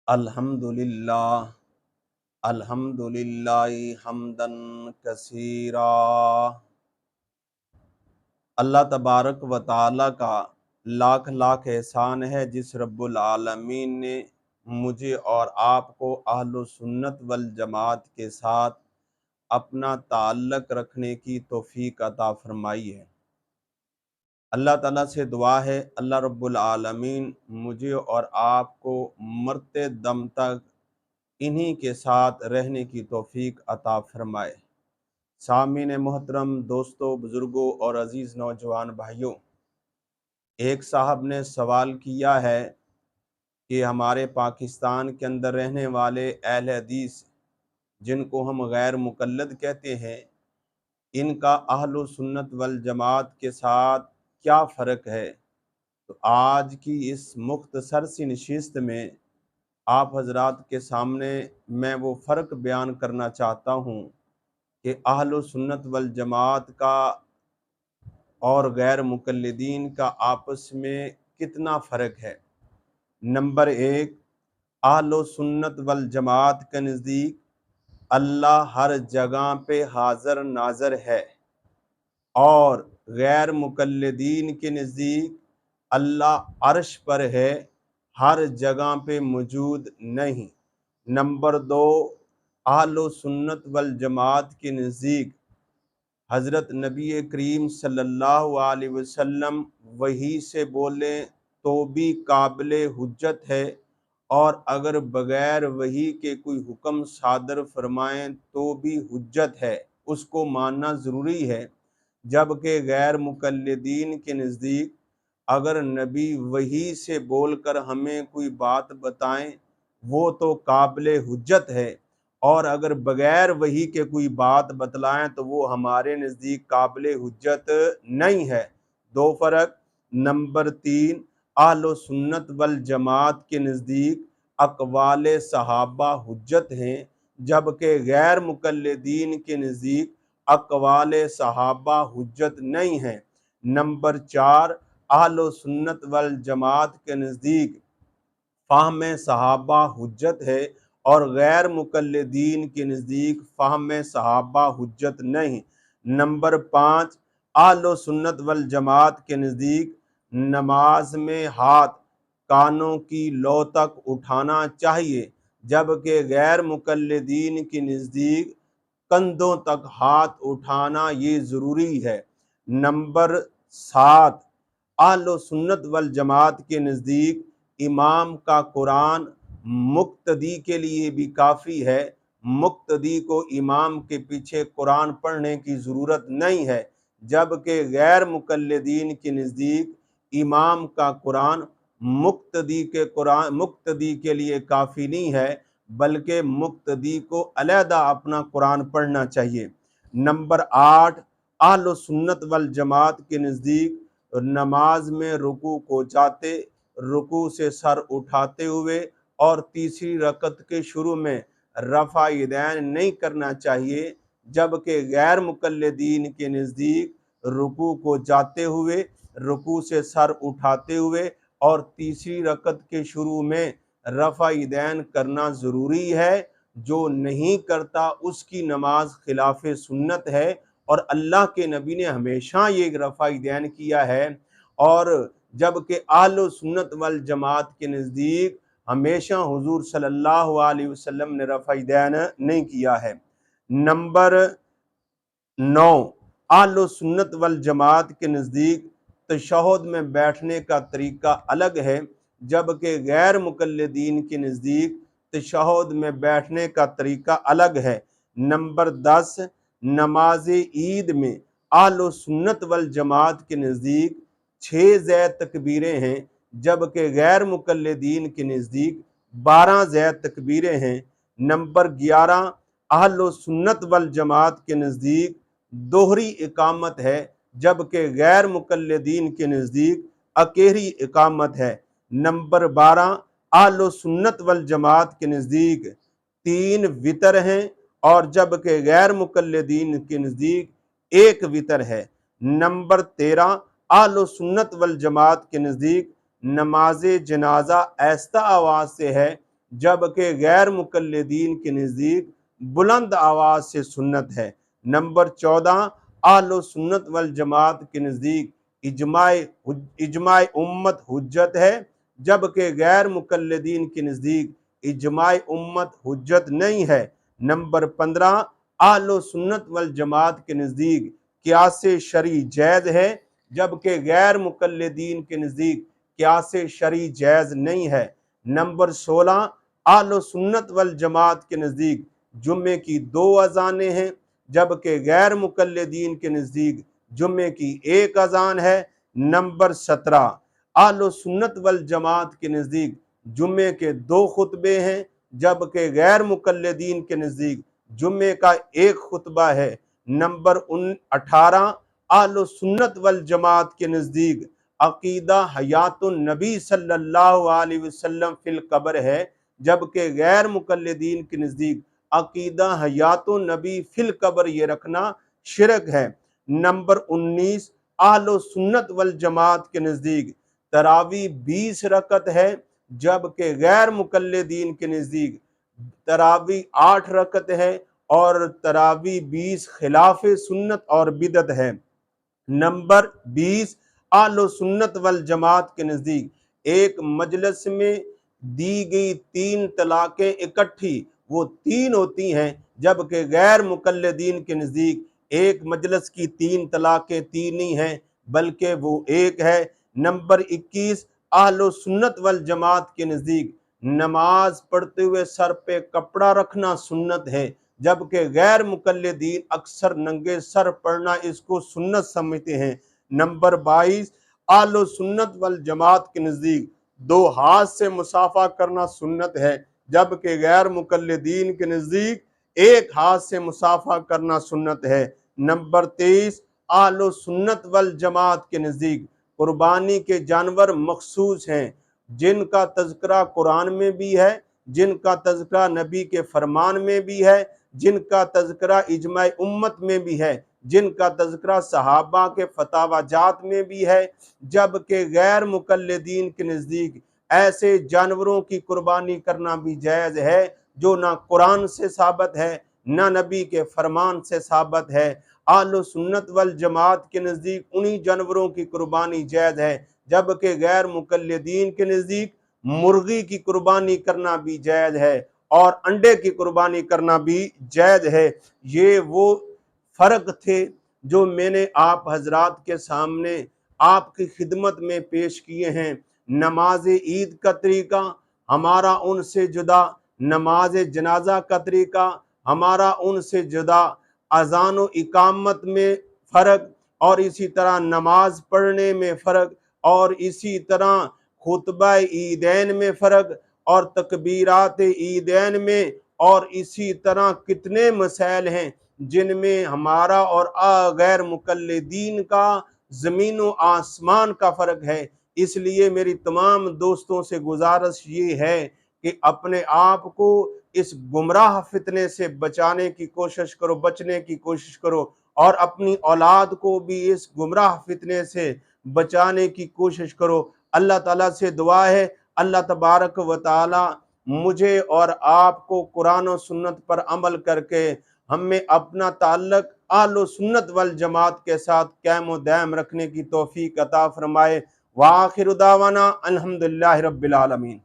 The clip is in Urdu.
الحمدللہ الحمدللہ حمدن کثیرا۔ اللہ تبارک و تعالیٰ کا لاکھ لاکھ احسان ہے جس رب العالمین نے مجھے اور آپ کو اہل سنت والجماعت کے ساتھ اپنا تعلق رکھنے کی توفیق عطا فرمائی ہے۔ اللہ تعالیٰ سے دعا ہے اللہ رب العالمین مجھے اور آپ کو مرتے دم تک انہی کے ساتھ رہنے کی توفیق عطا فرمائے۔ سامعین محترم، دوستوں، بزرگوں اور عزیز نوجوان بھائیوں، ایک صاحب نے سوال کیا ہے کہ ہمارے پاکستان کے اندر رہنے والے اہل حدیث جن کو ہم غیر مقلد کہتے ہیں، ان کا اہل سنت والجماعت کے ساتھ کیا فرق ہے؟ تو آج کی اس مختصر سی نشست میں آپ حضرات کے سامنے میں وہ فرق بیان کرنا چاہتا ہوں کہ اہل سنت والجماعت کا اور غیر مقلدین کا آپس میں کتنا فرق ہے۔ نمبر ایک، اہل سنت والجماعت کے نزدیک اللہ ہر جگہ پہ حاضر ناظر ہے، اور غیر مقلدین کے نزدیک اللہ عرش پر ہے، ہر جگہ پہ موجود نہیں۔ نمبر دو، اہل سنت والجماعت کے نزدیک حضرت نبی کریم صلی اللہ علیہ وسلم وحی سے بولیں تو بھی قابل حجت ہے، اور اگر بغیر وحی کے کوئی حکم صادر فرمائیں تو بھی حجت ہے، اس کو ماننا ضروری ہے۔ جبکہ غیر مقلدین کے نزدیک اگر نبی وحی سے بول کر ہمیں کوئی بات بتائیں وہ تو قابل حجت ہے، اور اگر بغیر وحی کے کوئی بات بتلائیں تو وہ ہمارے نزدیک قابل حجت نہیں ہے۔ دو فرق۔ نمبر تین، اہل سنت والجماعت کے نزدیک اقوال صحابہ حجت ہیں، جبکہ غیر مقلدین کے نزدیک اقوال صحابہ حجت نہیں ہیں۔ نمبر چار، اہل سنت والجماعت کے نزدیک فہم صحابہ حجت ہے، اور غیر مقلدین کے نزدیک فہم صحابہ حجت نہیں۔ نمبر پانچ، اہل سنت والجماعت کے نزدیک نماز میں ہاتھ کانوں کی لو تک اٹھانا چاہیے، جبکہ غیر مقلدین کے نزدیک کندھوں تک ہاتھ اٹھانا یہ ضروری ہے۔ نمبر سات، اہل سنت والجماعت کے نزدیک امام کا قرآن مقتدی کے لیے بھی کافی ہے، مقتدی کو امام کے پیچھے قرآن پڑھنے کی ضرورت نہیں ہے، جبکہ غیر مقلدین کے نزدیک امام کا قرآن مقتدی کے لیے کافی نہیں ہے، بلکہ مقتدی کو علیحدہ اپنا قرآن پڑھنا چاہیے۔ نمبر آٹھ، اہل سنت والجماعت کے نزدیک نماز میں رکوع کو جاتے، رکوع سے سر اٹھاتے ہوئے، اور تیسری رکعت کے شروع میں رفع یدین نہیں کرنا چاہیے، جبکہ غیر مقلدین کے نزدیک رکوع کو جاتے ہوئے، رکوع سے سر اٹھاتے ہوئے اور تیسری رکعت کے شروع میں رفع یدین کرنا ضروری ہے۔ جو نہیں کرتا اس کی نماز خلاف سنت ہے، اور اللہ کے نبی نے ہمیشہ یہ رفع یدین کیا ہے، اور جبکہ اہل سنت والجماعت کے نزدیک ہمیشہ حضور صلی اللہ علیہ وسلم نے رفع یدین نہیں کیا ہے۔ نمبر نو، اہل سنت والجماعت کے نزدیک تشہد میں بیٹھنے کا طریقہ الگ ہے، جبکہ غیر مقلدین کے نزدیک تشہد میں بیٹھنے کا طریقہ الگ ہے۔ نمبر 10، نماز عید میں اہل سنت والجماعت کے نزدیک 6 زید تکبیریں ہیں، جبکہ غیر مقلدین کے نزدیک 12 زید تکبیریں ہیں۔ نمبر 11، اہل سنت والجماعت کے نزدیک دوہری اقامت ہے، جبکہ غیر مقلدین کے نزدیک اکیری اقامت ہے۔ نمبر 12، اہل سنت والجماعت کے نزدیک 3 وتر ہیں، اور جبکہ غیر مقلدین کے نزدیک 1 وتر ہے۔ نمبر 13، اہل سنت والجماعت کے نزدیک نماز جنازہ آہستہ آواز سے ہے، جبکہ غیر مقلدین کے نزدیک بلند آواز سے سنت ہے۔ نمبر 14، اہل سنت والجماعت کے نزدیک اجماع امت حجت ہے، جبکہ غیر مقلدین کے نزدیک اجماع امت حجت نہیں ہے۔ نمبر 15، اہل سنت والجماعت کے نزدیک قیاس شرعی جائز ہے، جبکہ غیر مقلدین کے نزدیک قیاس شرعی جائز نہیں ہے۔ نمبر 16، اہل سنت والجماعت کے نزدیک جمعے کی 2 اذانیں ہیں، جبکہ غیر مقلدین کے نزدیک جمعے کی 1 اذان ہے۔ نمبر 17، اہل سنت والجماعت کے نزدیک جمعے کے 2 خطبے ہیں، جبکہ غیر مقلدین کے نزدیک جمعے کا 1 خطبہ ہے۔ نمبر 18، اہل سنت والجماعت کے نزدیک عقیدہ حیات النبی صلی اللہ علیہ وسلم فی القبر ہے، جبکہ غیر مقلدین کے نزدیک عقیدہ حیات النبی فی القبر یہ رکھنا شرک ہے۔ نمبر 19، اہل سنت والجماعت کے نزدیک تراویح 20 رکعت ہے، جبکہ غیر مقلدین کے نزدیک تراویح 8 رکعت ہے اور تراویح 20 خلاف سنت اور بدعت ہے۔ نمبر 20، اہل سنت والجماعت کے نزدیک ایک مجلس میں دی گئی 3 طلاقیں اکٹھی وہ 3 ہوتی ہیں، جبکہ غیر مقلدین کے نزدیک ایک مجلس کی 3 طلاقیں 3 نہیں ہیں بلکہ وہ 1 ہے۔ نمبر 21، اہل سنت والجماعت کے نزدیک نماز پڑھتے ہوئے سر پہ کپڑا رکھنا سنت ہے، جبکہ غیر مقلدین اکثر ننگے سر پڑھنا اس کو سنت سمجھتے ہیں۔ نمبر 22، اہل سنت والجماعت کے نزدیک 2 ہاتھ سے مصافحہ کرنا سنت ہے، جبکہ غیر مقلدین کے نزدیک 1 ہاتھ سے مصافحہ کرنا سنت ہے۔ نمبر 23، اہل سنت والجماعت کے نزدیک قربانی کے جانور مخصوص ہیں، جن کا تذکرہ قرآن میں بھی ہے، جن کا تذکرہ نبی کے فرمان میں بھی ہے، جن کا تذکرہ اجماع امت میں بھی ہے، جن کا تذکرہ صحابہ کے فتاوی جات میں بھی ہے، جبکہ غیر مقلدین کے نزدیک ایسے جانوروں کی قربانی کرنا بھی جائز ہے جو نہ قرآن سے ثابت ہے نہ نبی کے فرمان سے ثابت ہے۔ اہل سنت والجماعت کے نزدیک انہی جانوروں کی قربانی جائز ہے، جبکہ غیر مقلدین کے نزدیک مرغی کی قربانی کرنا بھی جائز ہے اور انڈے کی قربانی کرنا بھی جائز ہے۔ یہ وہ فرق تھے جو میں نے آپ حضرات کے سامنے آپ کی خدمت میں پیش کیے ہیں۔ نماز عید کا طریقہ ہمارا ان سے جدا، نماز جنازہ کا طریقہ ہمارا ان سے جدا، اذان و اقامت میں فرق، اور اسی طرح نماز پڑھنے میں فرق، اور اسی طرح خطبہ عیدین میں فرق، اور تکبیرات عیدین میں، اور اسی طرح کتنے مسائل ہیں جن میں ہمارا اور غیر مقلدین کا زمین و آسمان کا فرق ہے۔ اس لیے میری تمام دوستوں سے گزارش یہ ہے کہ اپنے آپ کو اس گمراہ فتنے سے بچنے کی کوشش کرو اور اپنی اولاد کو بھی اس گمراہ فتنے سے بچانے کی کوشش کرو۔ اللہ تعالیٰ سے دعا ہے اللہ تبارک و تعالی مجھے اور آپ کو قرآن و سنت پر عمل کر کے ہمیں اپنا تعلق اہل سنت والجماعت کے ساتھ قائم و دائم رکھنے کی توفیق عطا فرمائے۔ وآخر دعوانا الحمدللہ رب العالمین۔